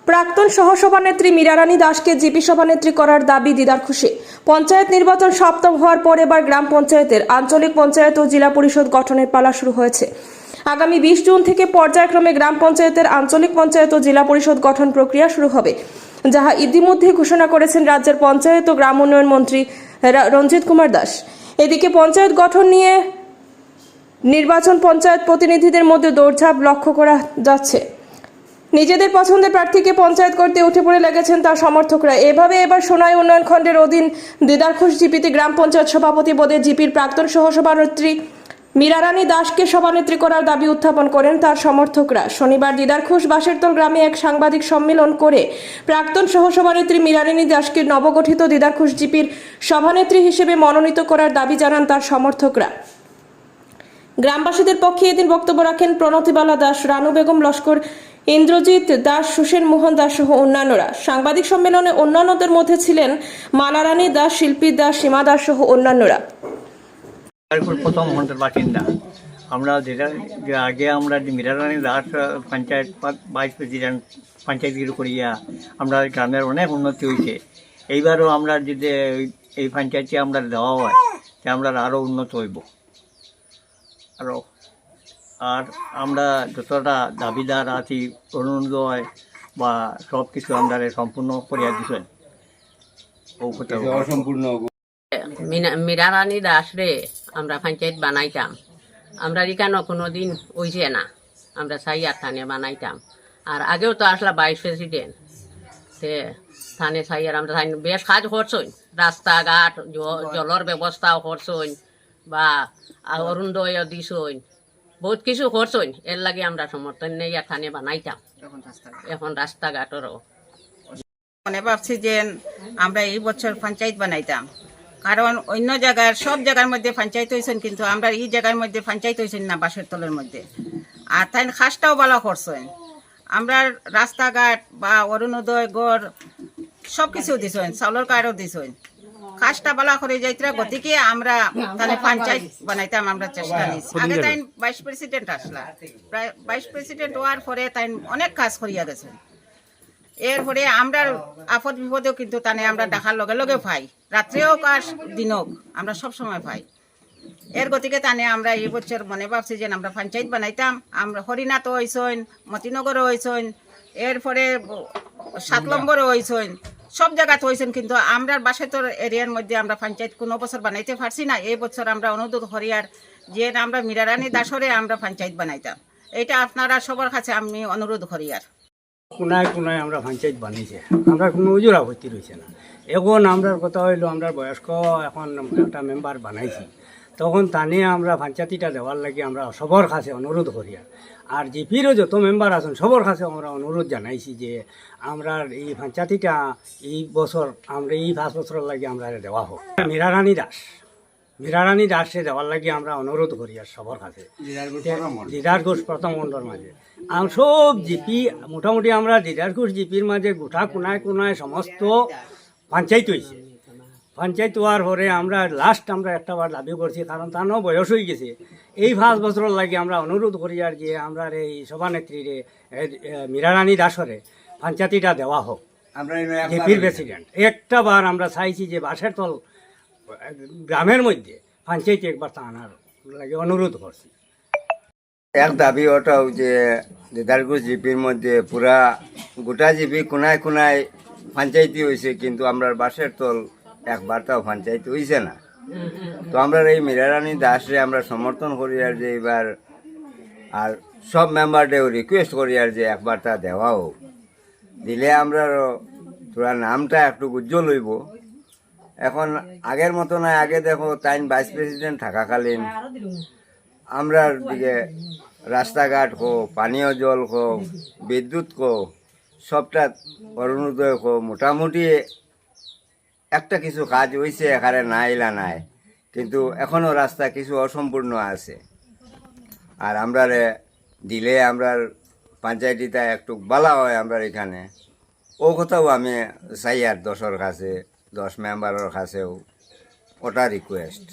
প্রাক্তন সহসভানেত্রী মীরারানী দাসকে জিপি সভানেত্রী করার দাবি দিদার খুশি। পঞ্চায়েত নির্বাচন সপ্তম হওয়ার পর এবার গ্রাম পঞ্চায়েতের আঞ্চলিক পঞ্চায়েত ও জেলা পরিষদ গঠনের পালা শুরু হয়েছে। আগামী 20 জুন থেকে পর্যায়ক্রমে গ্রাম পঞ্চায়েতের আঞ্চলিক পঞ্চায়েত ও জেলা পরিষদ গঠন প্রক্রিয়া শুরু হবে, যাহা ইতিমধ্যে ঘোষণা করেছেন রাজ্যের পঞ্চায়েত ও গ্রাম উন্নয়ন মন্ত্রী রঞ্জিত কুমার দাস। এদিকে পঞ্চায়েত গঠন নিয়ে নির্বাচন পঞ্চায়েত প্রতিনিধিদের মধ্যে দৌড়ঝাঁপ লক্ষ্য করা যাচ্ছে। নিজেদের পছন্দের প্রার্থীকে পঞ্চায়েত করতে উঠে পড়ে লেগেছেন তার সমর্থকরা। এভাবে এবার সোনাই উন্নয়ন খণ্ডের অধীন দিদারখুশ জিপিতে গ্রাম পঞ্চায়েত সভাপতি পদে জিপির প্রাক্তন সহসভানেত্রী মীরারানী দাসকে সভানেত্রী করার দাবি উত্থাপন করেন তার সমর্থকরা। শনিবার দিদারখুশ বাঁশেরতল গ্রামে এক সাংবাদিক সম্মেলন করে প্রাক্তন সহসভানেত্রী মীরারানী দাসকে নবগঠিত দিদারখুশ জিপির সভানেত্রী হিসেবে মনোনীত করার দাবি জানান তার সমর্থকরা। গ্রামবাসীদের পক্ষে এদিন বক্তব্য রাখেন প্রণতিবালা দাস, রানু বেগম লস্কর, ইন্দ্রজিৎ দাস, সুসেন মোহন দাস সহ অন্যান্যরা। সাংবাদিক সম্মেলনে অন্যান্যদের মধ্যে ছিলেন মালারানী দাস, শিল্পী দাস, সীমা দাস সহ অন্যান্যরা। প্রথম খণ্ডের বাসিন্দা আমরা, যেটা আগে আমরা মীরারানী দাস পঞ্চায়েত ভাইস প্রেসিডেন্ট পঞ্চায়েত করিয়া আমরা গ্রামের অনেক উন্নতি হয়েছে। এইবারও আমরা যদি এই পঞ্চায়েতে আমরা দেওয়া হয় যে আমরা আরও উন্নত হইব আরও। আর আমরা যতটা দাবিদার আছি অরুণোদয় বা সব কিছু আমরা সম্পূর্ণ করিয়া দিচ্ছেন। অসম্পূর্ণ মীরারানী দাস রে আমরা পঞ্চায়েত বানাইতাম, আমরা এখানে কোনোদিন ওইছে না, আমরা সাইয়ার থানে বানাইতাম। আর আগেও তো আসলা ভাইস প্রেসিডেন্ট, সে থানে সাইয়ার আমরা বেশ কাজ করছই, রাস্তাঘাট জলের ব্যবস্থাও করছই বা অরুণোদয় দিছই, বহুত কিছু করছই। এর লাগে আমরা সমর্থন নেই আর থানে বানাইতাম। এখন রাস্তাঘাটেরও মনে ভাবছি যে আমরা এই বছর পঞ্চায়েত বানাইতাম, কারণ অন্য জায়গার সব জায়গার মধ্যে পঞ্চায়েত হয়েছেন, কিন্তু আমরা এই জায়গার মধ্যে পঞ্চায়েত হয়েছেন না বাঁশেরতলের মধ্যে। আর তাই খাসটাও ভালো করছেন, আমরা রাস্তাঘাট বা অরুণোদয় গড় সব কিছু দিছেন, চাউলের কার্ডও দিছেন, খাসটা ভালো করে যাইতরা। গতিকে আমরা তাহলে পঞ্চায়েত বানাইতাম আমরা চেষ্টা নিয়েছি। আগে তাই ভাইস প্রেসিডেন্ট আসলা, প্রায় ভাইস প্রেসিডেন্ট হওয়ার পরে তাই অনেক কাজ করিয়া গেছেন। এরপরে আমরা আপদ বিপদেও কিন্তু তানে আমরা দেখার লগে লগে পাই, রাত্রেও কাজ দিনও আমরা সব সময় পাই। এর গতিকে তানে আমরা এই বছর মনে ভাবছি যে আমরা পঞ্চায়েত বানাইতাম। আমরা হরিনাথও হয়েছেন, মতিনগরও হয়েছেন, এরপরে 7 নম্বরও হয়েছেন, সব জায়গাতে হয়েছেন, কিন্তু আমরা বাঁশেরতল এরিয়ার মধ্যে আমরা পঞ্চায়েত কোনো বছর বানাইতে পারছি না। এই বছর আমরা অনুরোধ হরিয়ার যে আমরা মীরারানী দাসরে আমরা পঞ্চায়েত বানাইতাম। এটা আপনারা সবার কাছে আমি অনুরোধ হরিয়ার। কোনায় কোনায় আমরা পঞ্চায়েত বানিয়েছে, আমরা কোনো উজুর আপত্তি রয়েছে না। এখন আমরার কথা হইলো আমরা বয়স্ক এখন একটা মেম্বার বানাইছি, তখন তানে আমরা পঞ্চায়েতটা দেওয়ার লাগে আমরা সবার কাছে অনুরোধ করি। আর জিপিরও যত মেম্বার আছেন সবার কাছে আমরা অনুরোধ জানাইছি যে আমরা এই পঞ্চায়েতটা এই বছর আমরা এই 5 বছরের লাগে আমরা দেওয়া হোক। মীরারানী দাসে দেওয়ার লাগে আমরা অনুরোধ করি আর সবার কাছে। দিদারখুশ প্রথম খণ্ডের মাঝে সব জিপি মোটামুটি আমরা দিদারখুশ জিপির মাঝে গোটা কোনায় কোনায় সমস্ত পঞ্চায়েত হয়েছে। পঞ্চায়েত হওয়ার পরে আমরা লাস্ট আমরা একটা বার দাবি করছি, কারণ তারও বয়স হয়ে গেছে। এই 5 বছরের লাগে আমরা অনুরোধ করি আর যে আমরা এই সভানেত্রীরে মীরারানী দাসরে পঞ্চায়েতটা দেওয়া হোক। জিপির প্রেসিডেন্ট একটা বার আমরা চাইছি যে বাঁশেরতল গ্রামের মধ্যে পঞ্চায়েত একবার তা আনার লাগে অনুরোধ করছি। এক দাবি ওটাও যে দিদারখুশ জিপির মধ্যে পুরা গোটা জিপি কোনায় কোনায় পঞ্চায়েতই হয়েছে, কিন্তু আমরা বাঁশেরতল একবারটাও পঞ্চায়েত হয়েছে না। তো আমরা এই মীরারানী দাসরে আমরা সমর্থন করি আর যে এবার আর সব মেম্বারদেরও রিকোয়েস্ট করি আর যে একবারটা দেওয়া হোক। দিলে আমরা তোরা নামটা একটু উজ্জ্বল হইব। এখন আগের মতো নয়, আগে দেখো তাই ভাইস প্রেসিডেন্ট থাকাকালীন আমরা দিকে রাস্তাঘাট হোক, পানীয় জল হোক, বিদ্যুৎ হোক, সবটা অরুণোদয় হোক, মোটামুটি একটা কিছু কাজ হয়েছে, এখানে নাইলা নাই, কিন্তু এখনও রাস্তা কিছু অসম্পূর্ণ আছে। আর আমরা দিলে আমরা পঞ্চায়েতটা একটু বলা হয় আমরা এখানে, ও কথাও আমি চাই আর 10 কাছে, 10 মেম্বারের কাছেও ওটা রিকোয়েস্ট।